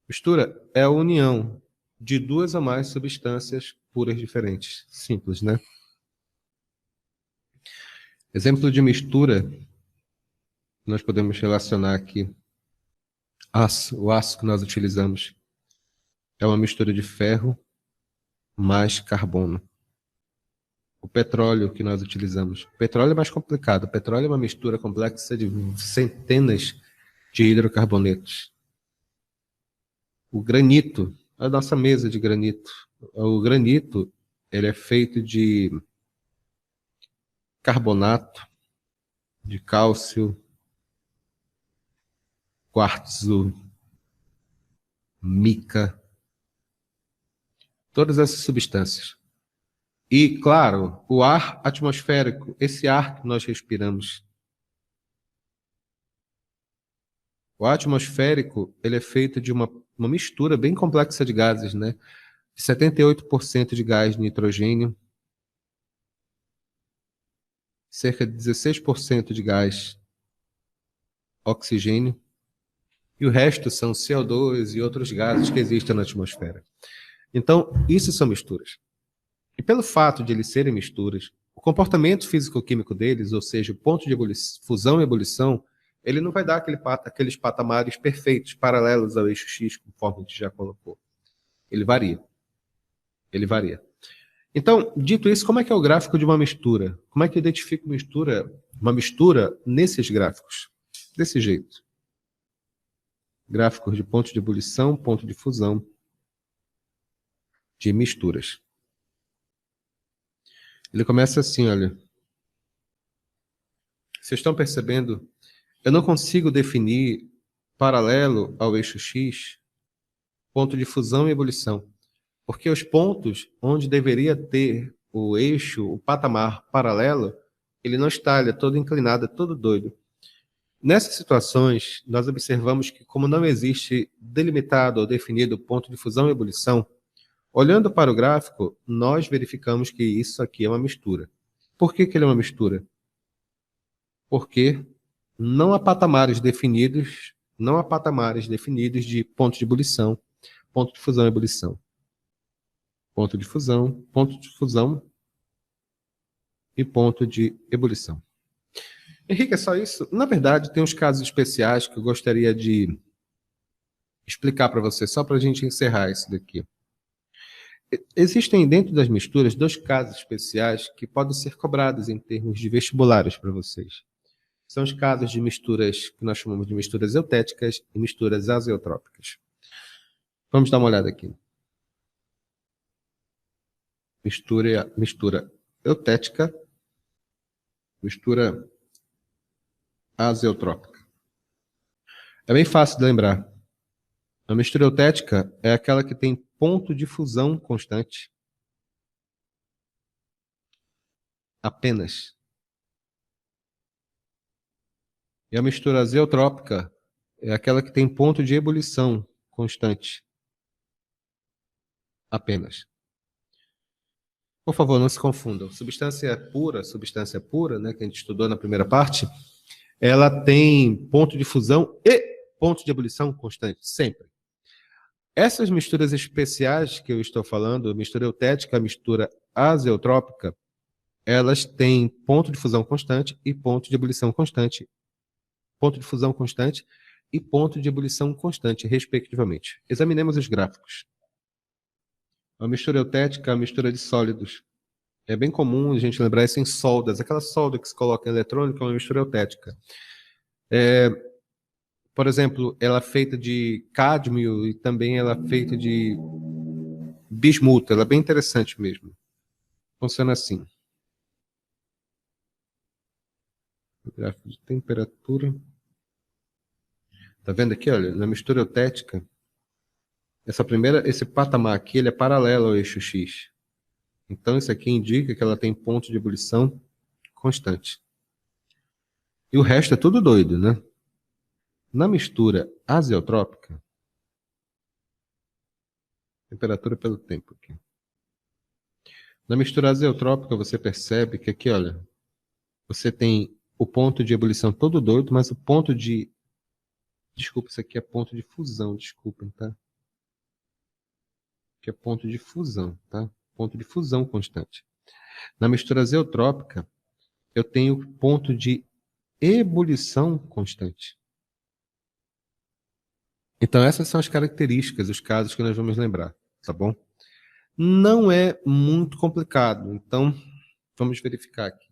Mistura é a união de duas ou mais substâncias puras diferentes. Simples, né? Exemplo de mistura, nós podemos relacionar aqui o aço que nós utilizamos. É uma mistura de ferro mais carbono. O petróleo que nós utilizamos. O petróleo é mais complicado. O petróleo é uma mistura complexa de centenas de hidrocarbonetos. O granito, a nossa mesa de granito. O granito, ele é feito de carbonato, de cálcio, quartzo, mica, todas essas substâncias. E, claro, o ar atmosférico, esse ar que nós respiramos. O ar atmosférico, ele é feito de uma mistura bem complexa de gases, né? 78% de gás nitrogênio, cerca de 16% de gás oxigênio, e o resto são CO2 e outros gases que existem na atmosfera. Então, isso são misturas. E pelo fato de eles serem misturas, o comportamento físico-químico deles, ou seja, o ponto de fusão e ebulição, ele não vai dar aqueles patamares perfeitos, paralelos ao eixo X, conforme a gente já colocou. Ele varia. Ele varia. Então, dito isso, como é que é o gráfico de uma mistura? Como é que eu identifico uma mistura nesses gráficos? Desse jeito. Gráficos de ponto de ebulição, ponto de fusão, de misturas. Ele começa assim, olha. Vocês estão percebendo? Eu não consigo definir paralelo ao eixo X, ponto de fusão e ebulição. Porque os pontos onde deveria ter o eixo, o patamar paralelo, ele não está, ele é todo inclinado, é todo doido. Nessas situações, nós observamos que, como não existe delimitado ou definido ponto de fusão e ebulição, olhando para o gráfico, nós verificamos que isso aqui é uma mistura. Por que que ele é uma mistura? Porque não há patamares definidos, de ponto de ebulição, ponto de fusão e ebulição. Ponto de fusão e ponto de ebulição. Henrique, é só isso? Na verdade, tem uns casos especiais que eu gostaria de explicar para você, só para a gente encerrar isso daqui. Existem dentro das misturas 2 casos especiais que podem ser cobrados em termos de vestibulares para vocês. São os casos de misturas que nós chamamos de misturas eutéticas e misturas azeotrópicas. Vamos dar uma olhada aqui. Mistura eutética, mistura azeotrópica. É bem fácil de lembrar. A mistura eutética é aquela que tem ponto de fusão constante. Apenas. E a mistura azeotrópica é aquela que tem ponto de ebulição constante. Apenas. Por favor, não se confundam. Substância pura, né, que a gente estudou na primeira parte, ela tem ponto de fusão e ponto de ebulição constante, sempre. Essas misturas especiais que eu estou falando, mistura eutética, mistura azeotrópica, elas têm ponto de fusão constante e ponto de ebulição constante. Ponto de fusão constante e ponto de ebulição constante, respectivamente. Examinemos os gráficos. A mistura eutética é a mistura de sólidos. É bem comum a gente lembrar isso em soldas. Aquela solda que se coloca em eletrônico é uma mistura eutética. Por exemplo, ela é feita de cádmio e também ela é feita de bismuto. Ela é bem interessante mesmo. Funciona assim. Gráfico de temperatura. Tá vendo aqui, olha, na mistura eutética, esse patamar aqui, ele é paralelo ao eixo X. Então, isso aqui indica que ela tem ponto de ebulição constante. E o resto é tudo doido, né? Na mistura azeotrópica, temperatura pelo tempo aqui. Na mistura azeotrópica, você percebe que aqui, olha, você tem o ponto de ebulição todo doido, mas o ponto de... Desculpa, isso aqui é ponto de fusão, desculpem, tá? Aqui é ponto de fusão, tá? Ponto de fusão constante. Na mistura azeotrópica, eu tenho ponto de ebulição constante. Então, essas são as características, os casos que nós vamos lembrar, tá bom? Não é muito complicado, então vamos verificar aqui.